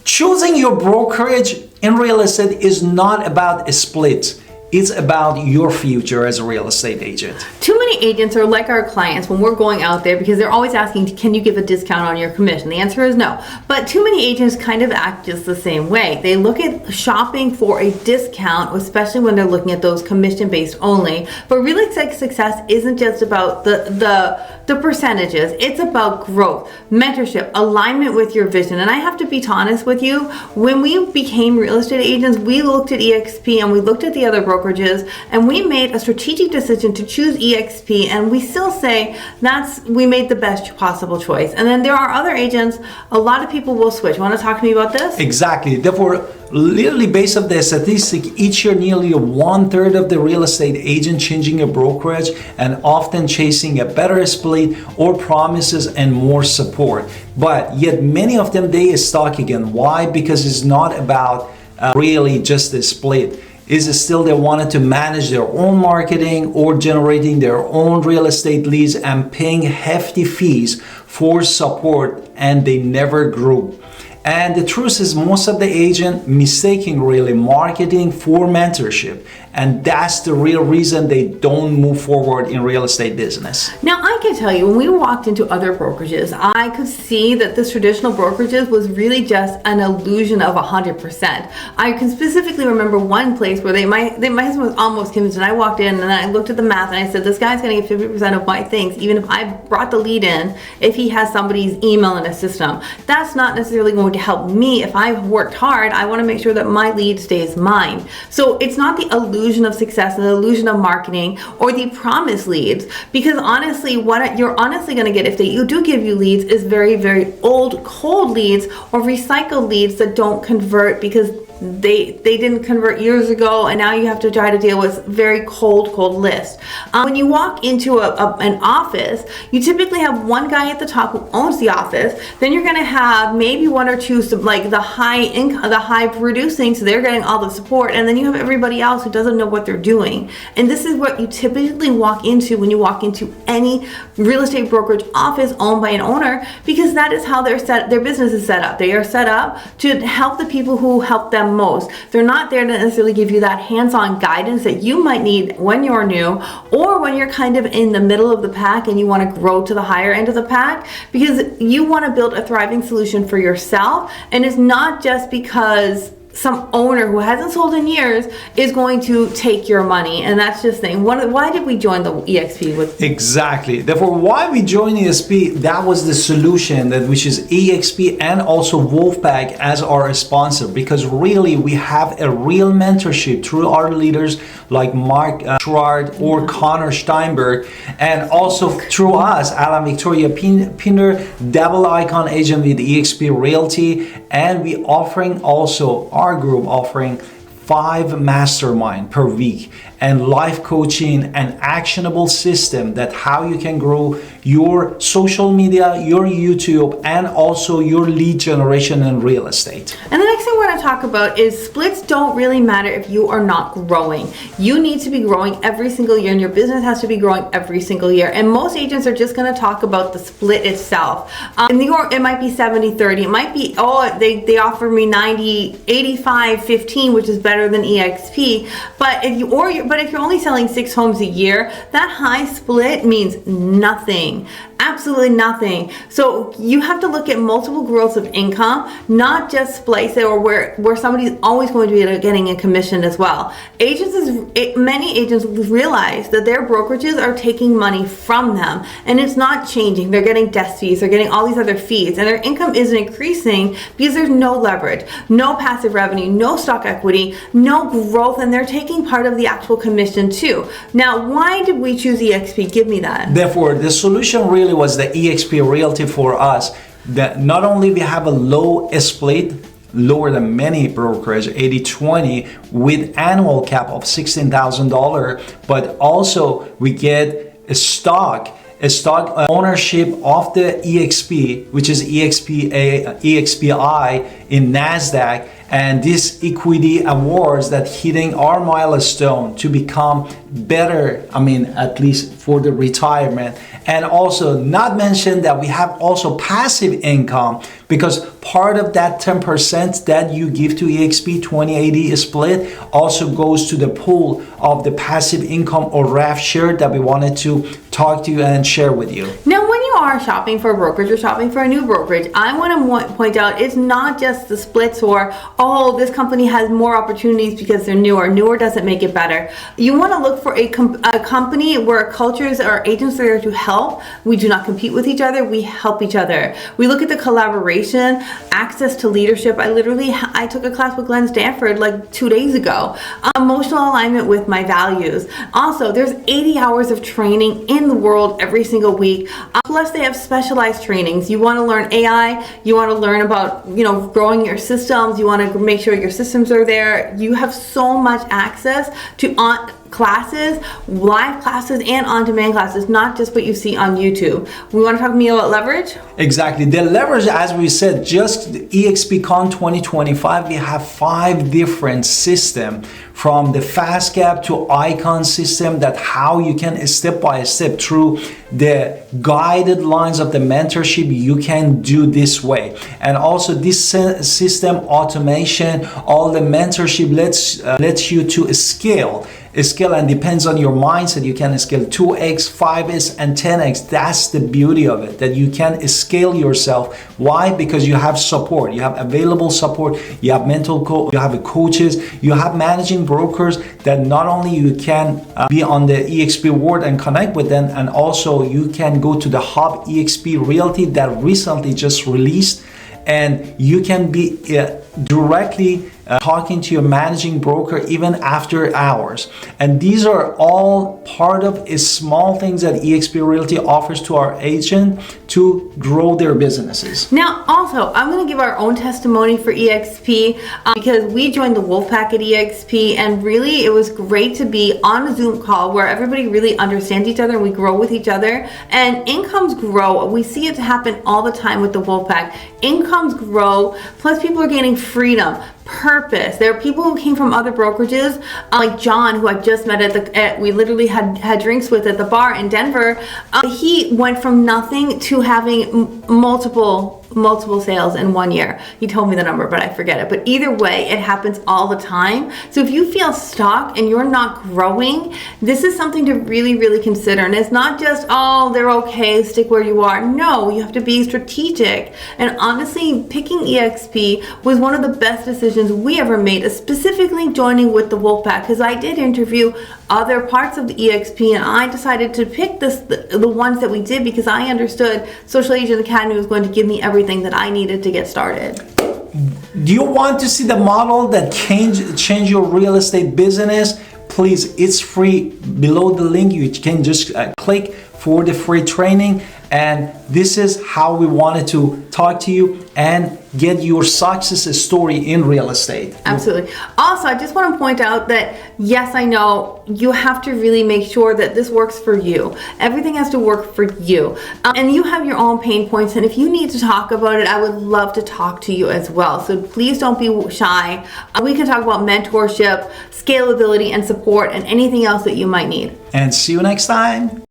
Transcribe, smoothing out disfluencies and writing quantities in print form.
Choosing your brokerage in real estate is not about a split. It's about your future as a real estate agent. Too many agents are like our clients when we're going out there because they're always asking, can you give a discount on your commission? The answer is no. But too many agents kind of act just the same way. They look at shopping for a discount, especially when they're looking at those commission-based only. But real estate success isn't just about the percentages. It's about growth, mentorship, alignment with your vision. And I have to be honest with you, when we became real estate agents, we looked at EXP and we looked at the other brokerages and we made a strategic decision to choose EXP, and we still say we made the best possible choice. And then there are other agents, a lot of people will switch. You want to talk to me about this? Exactly. Therefore, literally based on the statistic, each year nearly 1/3 of the real estate agent changing a brokerage and often chasing a better split or promises and more support. But yet many of them, they stuck again. Why? Because it's not about really just a split. Is it still they wanted to manage their own marketing or generating their own real estate leads and paying hefty fees for support, and they never grew. And the truth is, most of the agent mistaking really marketing for mentorship. And that's the real reason they don't move forward in real estate business. Now, I can tell you, when we walked into other brokerages, I could see that this traditional brokerages was really just an illusion of 100%. I can specifically remember one place where my husband was almost convinced, and I walked in and I looked at the math and I said, this guy's gonna get 50% of my things, even if I brought the lead in, if he has somebody's email in a system. That's not necessarily going to help me. If I've worked hard, I wanna make sure that my lead stays mine. So it's not the illusion of success, the illusion of marketing, or the promised leads, because honestly, what you're honestly going to get if they do give you leads is very, very old, cold leads or recycled leads that don't convert because they didn't convert years ago, and now you have to try to deal with very cold lists. When you walk into an office, you typically have one guy at the top who owns the office. Then you're going to have maybe one or two, like the high income, the high producing, so they're getting all the support, and then you have everybody else who doesn't know what they're doing. And this is what you typically walk into when you walk into any real estate brokerage office owned by an owner, because that is how their business is set up. They are set up to help the people who help them most. They're not there to necessarily give you that hands-on guidance that you might need when you're new or when you're kind of in the middle of the pack and you want to grow to the higher end of the pack, because you want to build a thriving solution for yourself. And it's not just because some owner who hasn't sold in years is going to take your money. And that's just the thing. Why did we join the EXP with? Exactly. Therefore, why we joined EXP, that was the solution, which is EXP and also Wolfpack as our sponsor, because really we have a real mentorship through our leaders like Mark Schwartz or Connor Steinberg, and also through us, Alan Victoria Pinder, double icon agent with eXp Realty, and we offering also our group offering 5 mastermind per week and life coaching and actionable system that how you can grow your social media, your YouTube, and also your lead generation in real estate. And the next thing we're going to talk about is splits don't really matter if you are not growing. You need to be growing every single year, and your business has to be growing every single year. And most agents are just going to talk about the split itself. In New York, it might be 70-30. It might be, they offer me 90-85-15, which is better than EXP. But if you're only selling 6 homes a year, that high split means nothing. Absolutely nothing. So you have to look at multiple growths of income, not just splice it or where somebody's always going to be getting a commission as well. Many agents realize that their brokerages are taking money from them, and it's not changing. They're getting desk fees, they're getting all these other fees, and their income isn't increasing because there's no leverage, no passive revenue, no stock equity, no growth, and they're taking part of the actual commission too. Now, why did we choose EXP? Give me that. Therefore, the solution really was the eXp Realty for us. That not only we have a low split, lower than many brokerage, 80-20, with annual cap of $16,000, but also we get a stock ownership of the EXP, which is EXPI in NASDAQ, and these equity awards that hitting our milestone to become better, at least for the retirement. And also not mention that we have also passive income, because part of that 10% that you give to EXP 2080 split also goes to the pool of the passive income or RAF share that we wanted to talk to you and share with you. Now, when you are shopping for a brokerage or shopping for a new brokerage, I want to point out it's not just the splits or, oh, this company has more opportunities because they're newer. Newer doesn't make it better. You want to look for a company where cultures or agents are there to help. We do not compete with each other. We help each other. We look at the collaboration, access to leadership. I took a class with Glenn Stanford like 2 days ago. Emotional alignment with my values. Also, there's 80 hours of training in the world every single week. Plus, they have specialized trainings. You want to learn AI. You want to learn about, growing your systems. You want to make sure your systems are there. You have so much access to classes, live classes, and on-demand classes, not just what you see on YouTube. We want to talk to me about leverage? Exactly. The leverage, as we said, just EXPCon 2025, we have 5 different systems, from the fast gap to icon system, that how you can step by step through the guided lines of the mentorship you can do this way. And also this system automation, all the mentorship lets you to scale, and depends on your mindset. You can scale 2x, 5x, and 10x. That's the beauty of it, that you can scale yourself. Why? Because you have support. You have available support. You have you have coaches. You have managing brokers that not only you can be on the eXp world and connect with them, and also you can go to the hub eXp Realty that recently just released, and you can be directly talking to your managing broker even after hours. And these are all part of small things that eXp Realty offers to our agent to grow their businesses. Now, also, I'm going to give our own testimony for EXP because we joined the Wolfpack at EXP, and really it was great to be on a Zoom call where everybody really understands each other and we grow with each other, and incomes grow. We see it happen all the time with the Wolfpack. Incomes grow, plus people are gaining freedom, purpose. There are people who came from other brokerages, like John, who I just met we literally had drinks with at the bar in Denver. He went from nothing to having multiple sales in 1 year. He told me the number, but I forget it. But either way, it happens all the time. So if you feel stuck and you're not growing, this is something to really, really consider. And it's not just, oh, they're okay, stick where you are. No, you have to be strategic. And honestly, picking EXP was one of the best decisions we ever made, specifically joining with the Wolfpack, because I did interview other parts of the EXP, and I decided to pick the ones that we did because I understood Social Agent Academy was going to give me everything that I needed to get started. Do you want to see the model that change your real estate business? Please, it's free. Below the link, you can just click for the free training. And this is how we wanted to talk to you and get your success story in real estate. Absolutely. Also, I just want to point out that, yes, I know you have to really make sure that this works for you. Everything has to work for you. And you have your own pain points. And if you need to talk about it, I would love to talk to you as well. So please don't be shy. We can talk about mentorship, scalability, and support, and anything else that you might need. And see you next time.